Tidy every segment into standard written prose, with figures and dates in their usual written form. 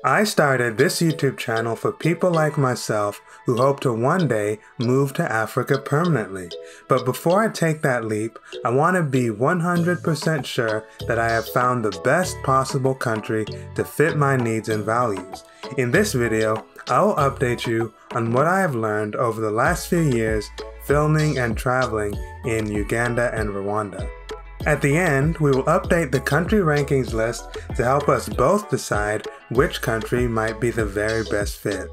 I started this YouTube channel for people like myself who hope to one day move to Africa permanently. But before I take that leap, I want to be 100% sure that I have found the best possible country to fit my needs and values. In this video, I will update you on what I have learned over the last few years filming and traveling in Uganda and Rwanda. At the end, we will update the country rankings list to help us both decide which country might be the very best fit.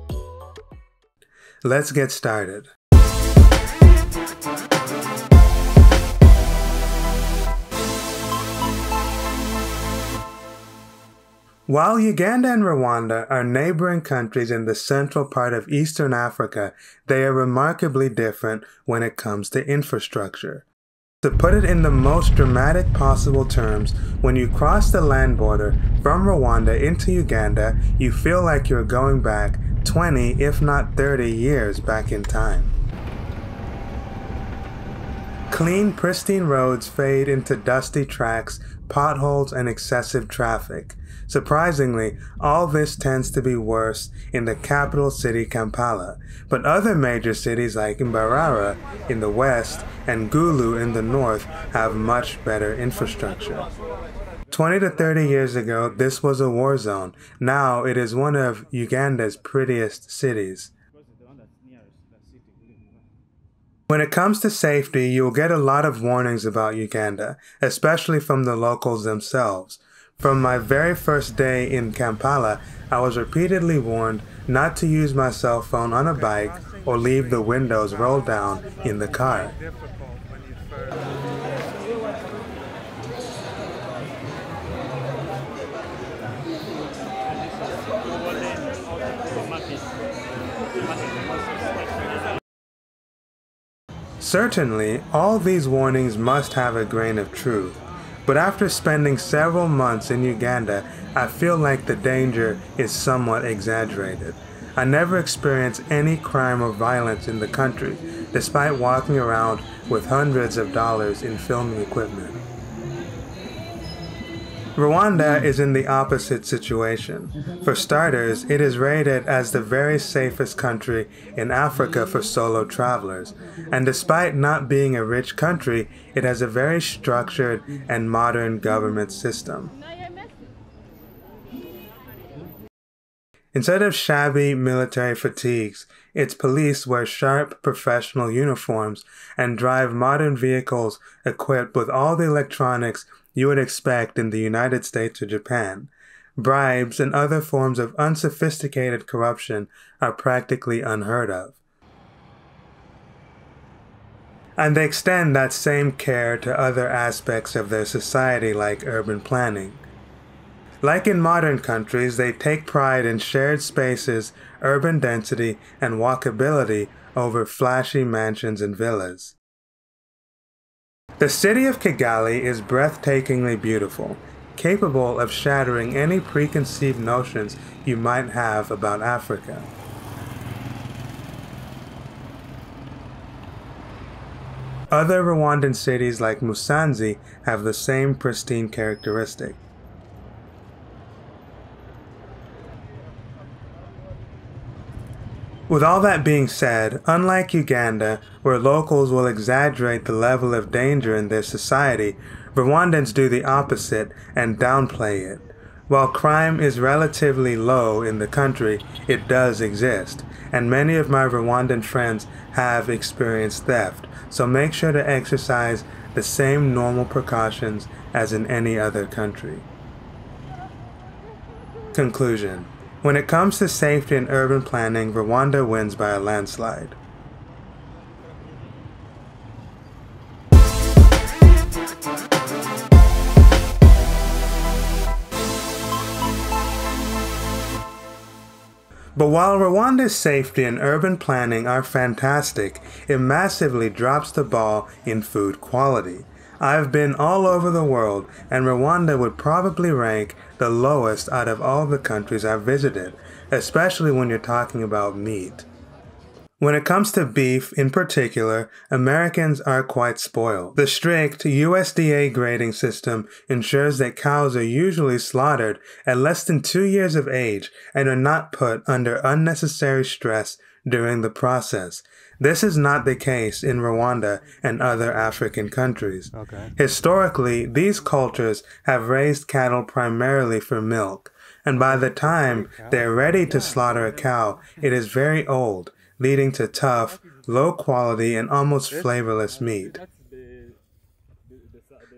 Let's get started. While Uganda and Rwanda are neighboring countries in the central part of Eastern Africa, they are remarkably different when it comes to infrastructure. To put it in the most dramatic possible terms, when you cross the land border from Rwanda into Uganda, you feel like you're going back 20, if not 30 years back in time. Clean, pristine roads fade into dusty tracks, potholes, and excessive traffic. Surprisingly, all this tends to be worse in the capital city Kampala, but other major cities like Mbarara in the west and Gulu in the north have much better infrastructure. 20 to 30 years ago, this was a war zone. Now it is one of Uganda's prettiest cities. When it comes to safety, you'll get a lot of warnings about Uganda, especially from the locals themselves. From my very first day in Kampala, I was repeatedly warned not to use my cell phone on a bike or leave the windows rolled down in the car. Certainly, all these warnings must have a grain of truth. But after spending several months in Uganda, I feel like the danger is somewhat exaggerated. I never experienced any crime or violence in the country, despite walking around with hundreds of dollars in filming equipment. Rwanda is in the opposite situation. For starters, it is rated as the very safest country in Africa for solo travelers, and despite not being a rich country, it has a very structured and modern government system. Instead of shabby military fatigues, its police wear sharp professional uniforms and drive modern vehicles equipped with all the electronics you would expect in the United States or Japan. Bribes and other forms of unsophisticated corruption are practically unheard of. And they extend that same care to other aspects of their society like urban planning. Like in modern countries, they take pride in shared spaces, urban density, and walkability over flashy mansions and villas. The city of Kigali is breathtakingly beautiful, capable of shattering any preconceived notions you might have about Africa. Other Rwandan cities like Musanze have the same pristine characteristic. With all that being said, unlike Uganda, where locals will exaggerate the level of danger in their society, Rwandans do the opposite and downplay it. While crime is relatively low in the country, it does exist, and many of my Rwandan friends have experienced theft, so make sure to exercise the same normal precautions as in any other country. Conclusion. When it comes to safety and urban planning, Rwanda wins by a landslide. But while Rwanda's safety and urban planning are fantastic, it massively drops the ball in food quality. I've been all over the world, and Rwanda would probably rank the lowest out of all the countries I've visited, especially when you're talking about meat. When it comes to beef in particular, Americans are quite spoiled. The strict USDA grading system ensures that cows are usually slaughtered at less than 2 years of age and are not put under unnecessary stress during the process. This is not the case in Rwanda and other African countries. Historically, these cultures have raised cattle primarily for milk, and by the time they're ready to slaughter a cow, it is very old, leading to tough, low-quality, and almost flavorless meat.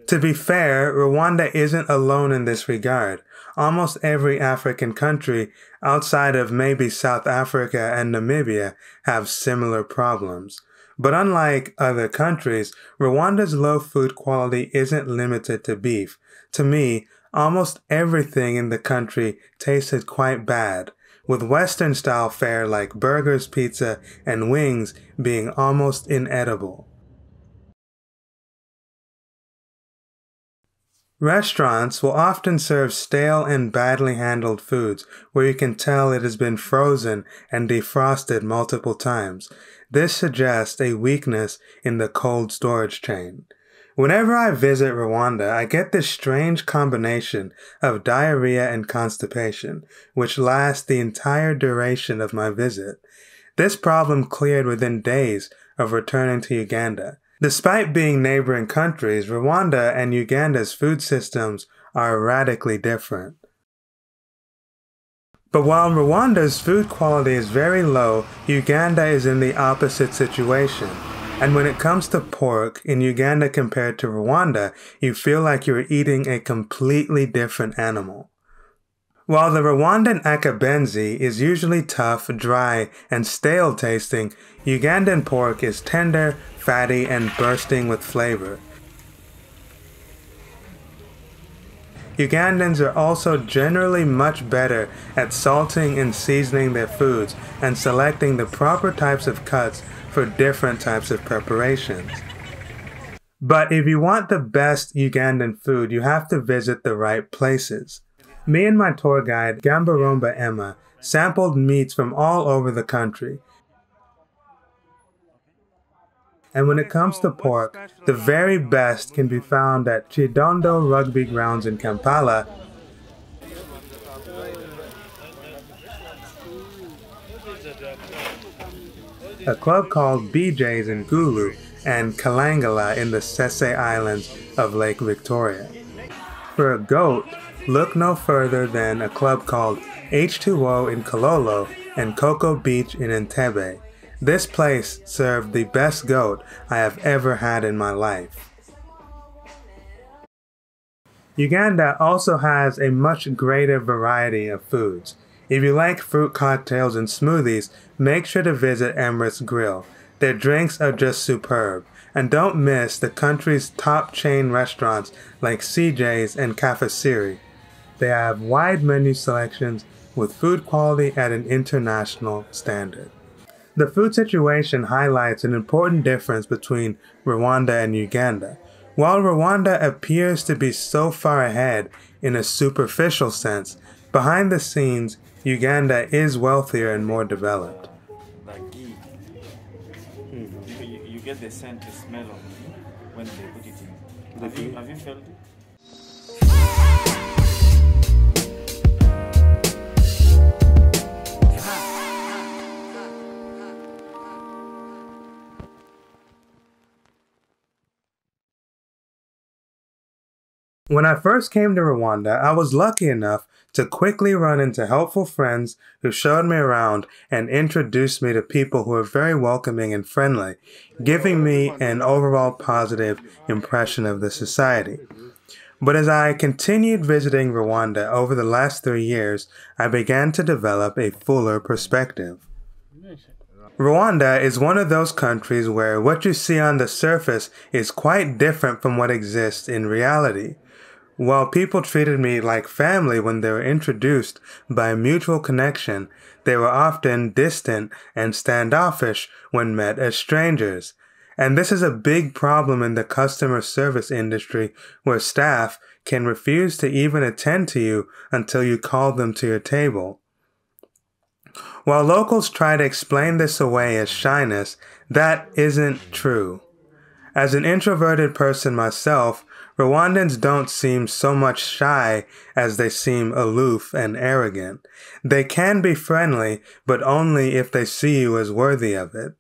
To be fair, Rwanda isn't alone in this regard. Almost every African country outside of maybe South Africa and Namibia have similar problems. But unlike other countries, Rwanda's low food quality isn't limited to beef. To me, almost everything in the country tasted quite bad, with Western-style fare like burgers, pizza, and wings being almost inedible. Restaurants will often serve stale and badly handled foods where you can tell it has been frozen and defrosted multiple times. This suggests a weakness in the cold storage chain. Whenever I visit Rwanda, I get this strange combination of diarrhea and constipation, which lasts the entire duration of my visit. This problem cleared within days of returning to Uganda. Despite being neighboring countries, Rwanda and Uganda's food systems are radically different. But while Rwanda's food quality is very low, Uganda is in the opposite situation. And when it comes to pork, in Uganda compared to Rwanda, you feel like you're eating a completely different animal. While the Rwandan akabenzi is usually tough, dry, and stale tasting, Ugandan pork is tender, fatty, and bursting with flavor. Ugandans are also generally much better at salting and seasoning their foods and selecting the proper types of cuts for different types of preparations. But if you want the best Ugandan food, you have to visit the right places. Me and my tour guide, Gambaromba Emma, sampled meats from all over the country. And when it comes to pork, the very best can be found at Chidondo Rugby Grounds in Kampala, a club called BJ's in Gulu, and Kalangala in the Sese Islands of Lake Victoria. For a goat, look no further than a club called H2O in Kololo and Cocoa Beach in Entebbe. This place served the best goat I have ever had in my life. Uganda also has a much greater variety of foods. If you like fruit cocktails and smoothies, make sure to visit Emirates Grill. Their drinks are just superb. And don't miss the country's top chain restaurants like CJ's and Kafasiri. They have wide menu selections with food quality at an international standard. The food situation highlights an important difference between Rwanda and Uganda. While Rwanda appears to be so far ahead in a superficial sense, behind the scenes, Uganda is wealthier and more developed. Like ghee. You get the scent, the smell of ghee when they put it in. Have you felt it? When I first came to Rwanda, I was lucky enough to quickly run into helpful friends who showed me around and introduced me to people who were very welcoming and friendly, giving me an overall positive impression of the society. But as I continued visiting Rwanda over the last 3 years, I began to develop a fuller perspective. Rwanda is one of those countries where what you see on the surface is quite different from what exists in reality. While people treated me like family when they were introduced by a mutual connection, they were often distant and standoffish when met as strangers. And this is a big problem in the customer service industry where staff can refuse to even attend to you until you call them to your table. While locals try to explain this away as shyness, that isn't true. As an introverted person myself, Rwandans don't seem so much shy as they seem aloof and arrogant. They can be friendly, but only if they see you as worthy of it.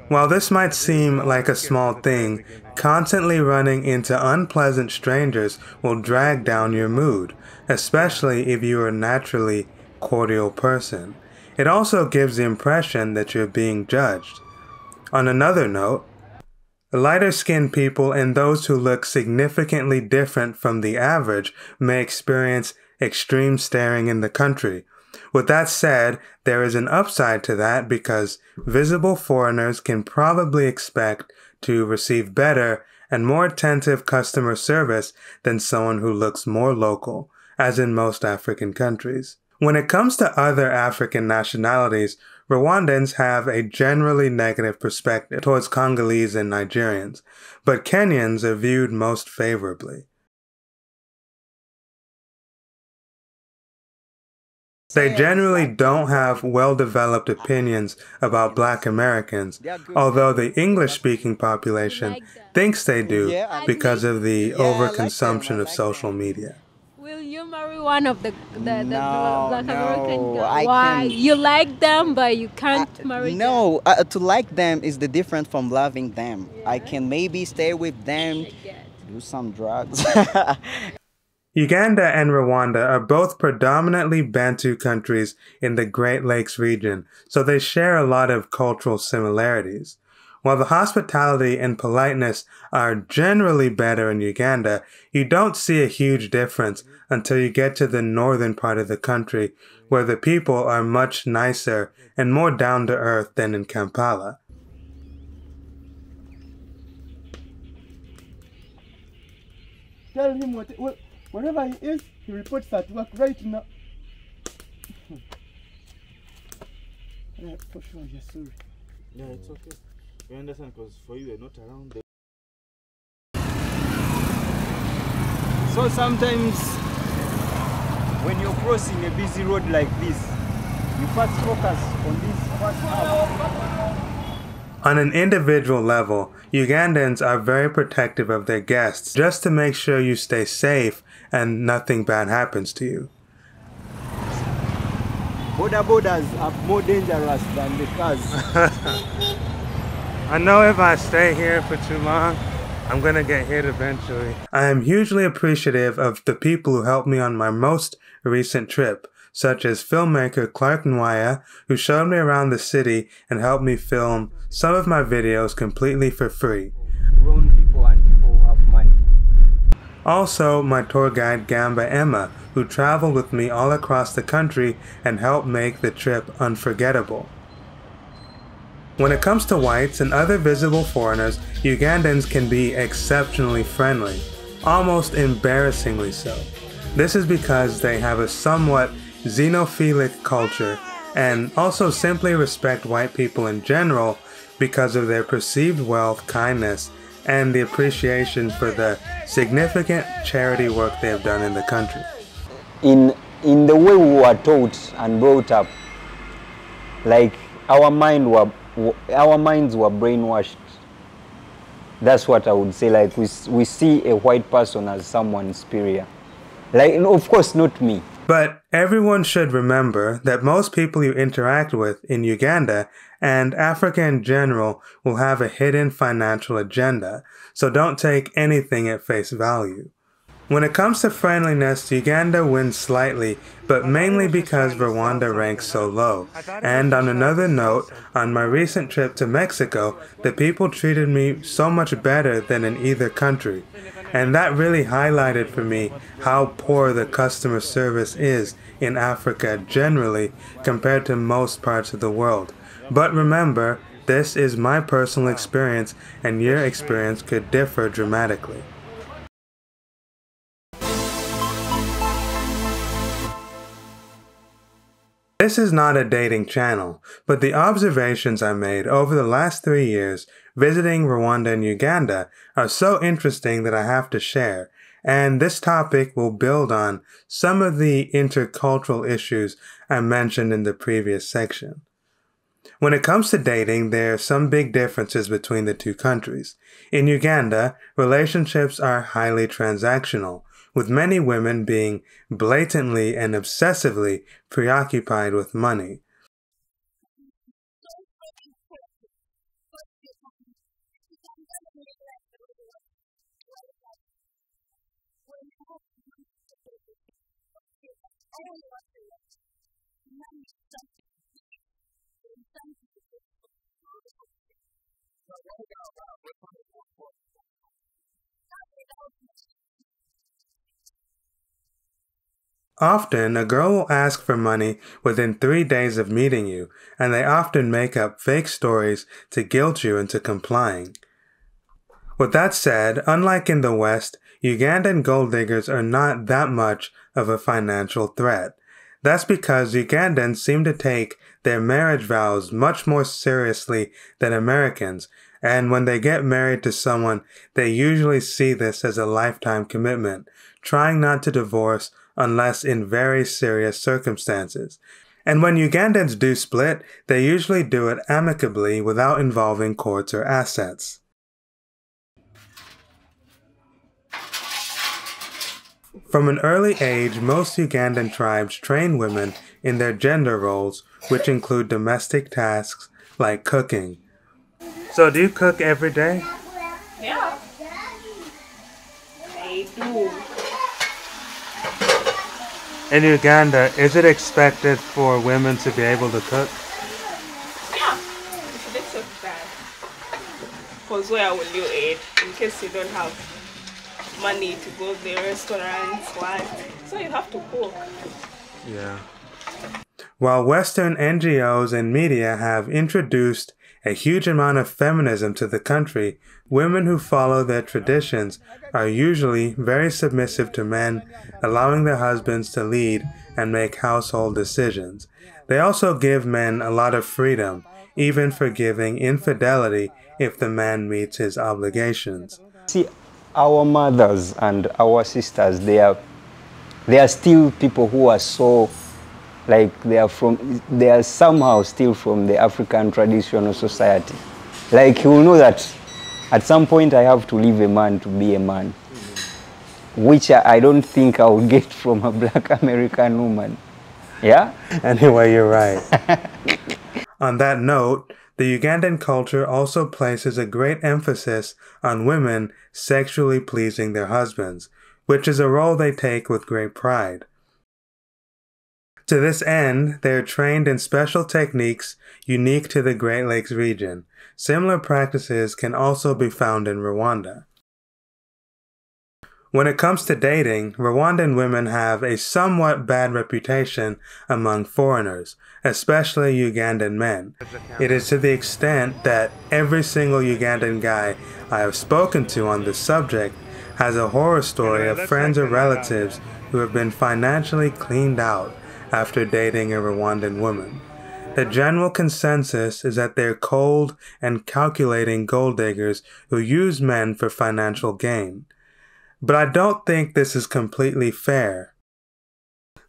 While this might seem like a small thing, constantly running into unpleasant strangers will drag down your mood, especially if you are a naturally cordial person. It also gives the impression that you're being judged. On another note, lighter-skinned people and those who look significantly different from the average may experience extreme staring in the country. With that said, there is an upside to that because visible foreigners can probably expect to receive better and more attentive customer service than someone who looks more local, as in most African countries. When it comes to other African nationalities, Rwandans have a generally negative perspective towards Congolese and Nigerians, but Kenyans are viewed most favorably. They generally don't have well-developed opinions about Black Americans, although the English-speaking population thinks they do because of the overconsumption of social media. Will you marry one of the No, Black no, American guys? I Why? can't. You like them, but you can't marry them. No, to like them is the different from loving them. Yeah. I can maybe stay with them, do some drugs. Uganda and Rwanda are both predominantly Bantu countries in the Great Lakes region, so they share a lot of cultural similarities. While the hospitality and politeness are generally better in Uganda, you don't see a huge difference until you get to the northern part of the country, where the people are much nicer and more down-to-earth than in Kampala. Tell him wherever he is, he reports at work right now. For sure, yes, sorry. Yeah, it's okay. You understand, because for you, you're not around there. So sometimes, when you're crossing a busy road like this, you first focus on this first half. On an individual level, Ugandans are very protective of their guests just to make sure you stay safe and nothing bad happens to you. Borders are more dangerous than the cars. I know if I stay here for too long, I'm gonna get hit eventually. I am hugely appreciative of the people who helped me on my most recent trip, such as filmmaker Clark Nwaya, who showed me around the city and helped me film some of my videos completely for free. Grown people and people who have money. Also, my tour guide Gamba Emma, who traveled with me all across the country and helped make the trip unforgettable. When it comes to whites and other visible foreigners, Ugandans can be exceptionally friendly, almost embarrassingly so. This is because they have a somewhat xenophilic culture and also simply respect white people in general because of their perceived wealth, kindness, and the appreciation for the significant charity work they have done in the country. In the way we were taught and brought up, like our minds were brainwashed. That's what I would say. Like we see a white person as someone superior. Like, of course, not me. But everyone should remember that most people you interact with in Uganda and Africa in general will have a hidden financial agenda, so don't take anything at face value. When it comes to friendliness, Uganda wins slightly, but mainly because Rwanda ranks so low. And on another note, on my recent trip to Mexico, the people treated me so much better than in either country. And that really highlighted for me how poor the customer service is in Africa generally compared to most parts of the world. But remember, this is my personal experience and your experience could differ dramatically. This is not a dating channel, but the observations I made over the last 3 years visiting Rwanda and Uganda are so interesting that I have to share, and this topic will build on some of the intercultural issues I mentioned in the previous section. When it comes to dating, there are some big differences between the two countries. In Uganda, relationships are highly transactional, with many women being blatantly and obsessively preoccupied with money. Often, a girl will ask for money within 3 days of meeting you, and they often make up fake stories to guilt you into complying. With that said, unlike in the West, Ugandan gold diggers are not that much of a financial threat. That's because Ugandans seem to take their marriage vows much more seriously than Americans, and when they get married to someone, they usually see this as a lifetime commitment, trying not to divorce unless in very serious circumstances. And when Ugandans do split, they usually do it amicably without involving courts or assets. From an early age, most Ugandan tribes train women in their gender roles, which include domestic tasks like cooking. So do you cook every day? Yeah, I do. In Uganda, is it expected for women to be able to cook? Yeah, it's a bit of that. Because where will you eat in case you don't have money to go to the restaurants, what? So you have to cook. Yeah. While Western NGOs and media have introduced a huge amount of feminism to the country, women who follow their traditions are usually very submissive to men, allowing their husbands to lead and make household decisions. They also give men a lot of freedom, even forgiving infidelity if the man meets his obligations. See, our mothers and our sisters, they are still people who are so, like they are somehow still from the African traditional society. Like you will know that at some point I have to leave a man to be a man, which I don't think I would get from a black American woman. Yeah? Anyway, you're right. On that note, the Ugandan culture also places a great emphasis on women sexually pleasing their husbands, which is a role they take with great pride. To this end, they are trained in special techniques unique to the Great Lakes region. Similar practices can also be found in Rwanda. When it comes to dating, Rwandan women have a somewhat bad reputation among foreigners, especially Ugandan men. It is to the extent that every single Ugandan guy I have spoken to on this subject has a horror story of friends or relatives who have been financially cleaned out after dating a Rwandan woman. The general consensus is that they're cold and calculating gold diggers who use men for financial gain. But I don't think this is completely fair.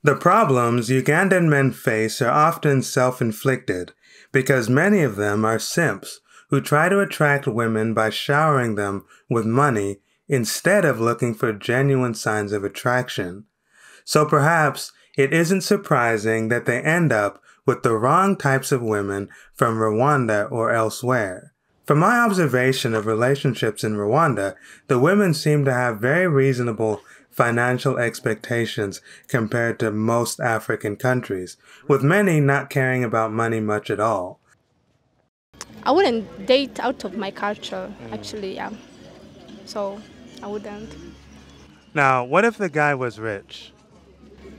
The problems Ugandan men face are often self-inflicted, because many of them are simps who try to attract women by showering them with money instead of looking for genuine signs of attraction. So perhaps it isn't surprising that they end up with the wrong types of women from Rwanda or elsewhere. From my observation of relationships in Rwanda, the women seem to have very reasonable financial expectations compared to most African countries, with many not caring about money much at all. I wouldn't date out of my culture, actually, yeah. So, I wouldn't. Now, what if the guy was rich?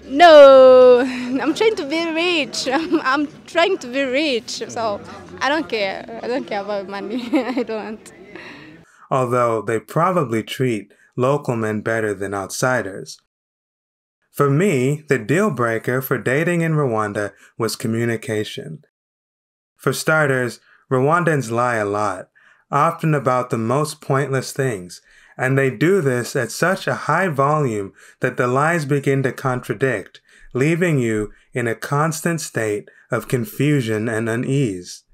No, I'm trying to be rich. I'm trying to be rich, so I don't care. I don't care about money. I don't. Although they probably treat local men better than outsiders. For me, the deal breaker for dating in Rwanda was communication. For starters, Rwandans lie a lot, often about the most pointless things, and they do this at such a high volume that the lies begin to contradict, leaving you in a constant state of confusion and unease.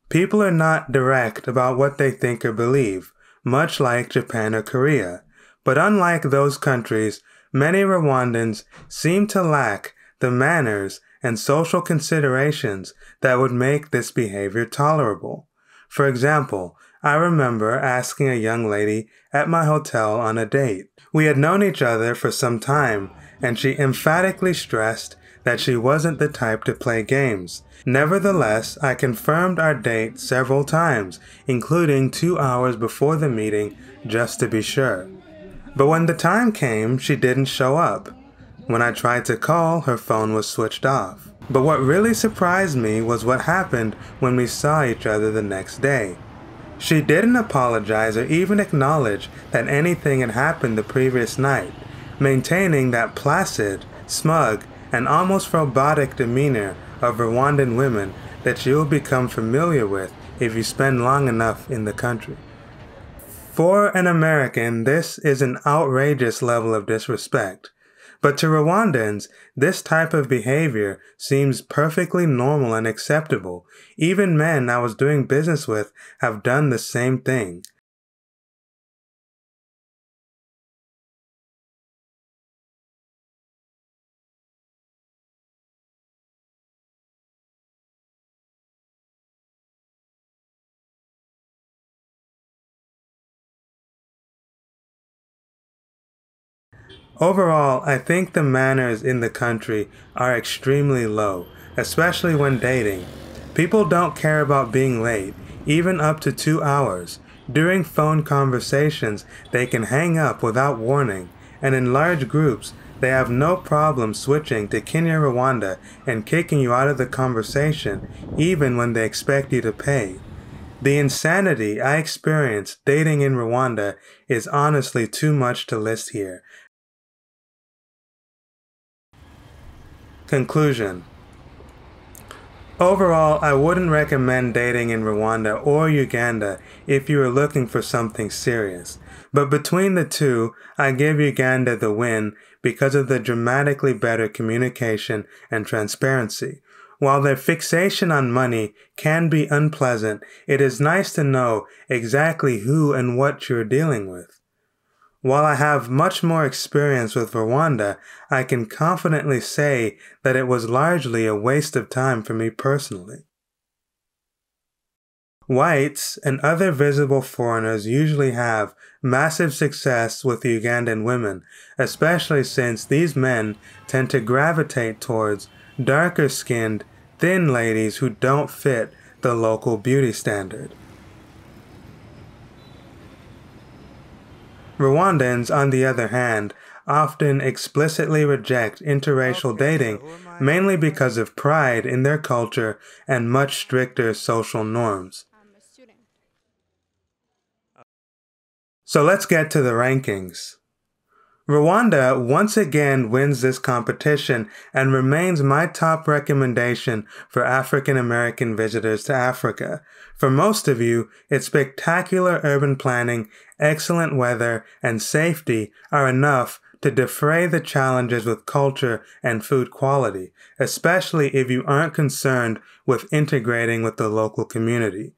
People are not direct about what they think or believe, much like Japan or Korea, but unlike those countries, many Rwandans seem to lack the manners and social considerations that would make this behavior tolerable. For example, I remember asking a young lady at my hotel on a date. We had known each other for some time, and she emphatically stressed that she wasn't the type to play games. Nevertheless, I confirmed our date several times, including 2 hours before the meeting, just to be sure. But when the time came, she didn't show up. When I tried to call, her phone was switched off. But what really surprised me was what happened when we saw each other the next day. She didn't apologize or even acknowledge that anything had happened the previous night, maintaining that placid, smug, and almost robotic demeanor of Rwandan women that you will become familiar with if you spend long enough in the country. For an American, this is an outrageous level of disrespect. But to Rwandans, this type of behavior seems perfectly normal and acceptable. Even men I was doing business with have done the same thing. Overall, I think the manners in the country are extremely low, especially when dating. People don't care about being late, even up to 2 hours. During phone conversations, they can hang up without warning, and in large groups, they have no problem switching to Kinyarwanda and kicking you out of the conversation, even when they expect you to pay. The insanity I experienced dating in Rwanda is honestly too much to list here. Conclusion. Overall, I wouldn't recommend dating in Rwanda or Uganda if you are looking for something serious. But between the two, I give Uganda the win because of the dramatically better communication and transparency. While their fixation on money can be unpleasant, it is nice to know exactly who and what you're dealing with. While I have much more experience with Rwanda, I can confidently say that it was largely a waste of time for me personally. Whites and other visible foreigners usually have massive success with Ugandan women, especially since these men tend to gravitate towards darker-skinned, thin ladies who don't fit the local beauty standard. Rwandans, on the other hand, often explicitly reject interracial dating, mainly because of pride in their culture and much stricter social norms. So let's get to the rankings. Rwanda once again wins this competition and remains my top recommendation for African American visitors to Africa. For most of you, its spectacular urban planning, excellent weather, and safety are enough to defray the challenges with culture and food quality, especially if you aren't concerned with integrating with the local community.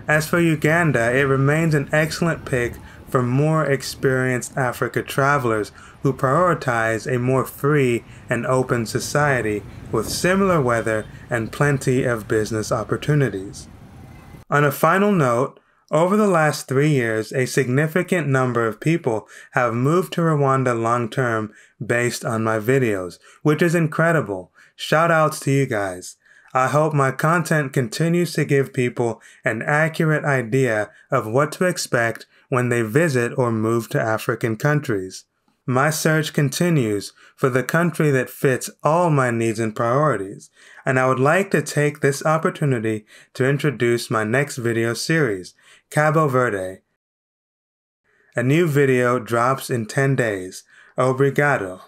As for Uganda, it remains an excellent pick for more experienced Africa travelers who prioritize a more free and open society with similar weather and plenty of business opportunities. On a final note, over the last 3 years, a significant number of people have moved to Rwanda long-term based on my videos, which is incredible. Shout outs to you guys. I hope my content continues to give people an accurate idea of what to expect when they visit or move to African countries. My search continues for the country that fits all my needs and priorities, and I would like to take this opportunity to introduce my next video series, Cabo Verde. A new video drops in 10 days. Obrigado.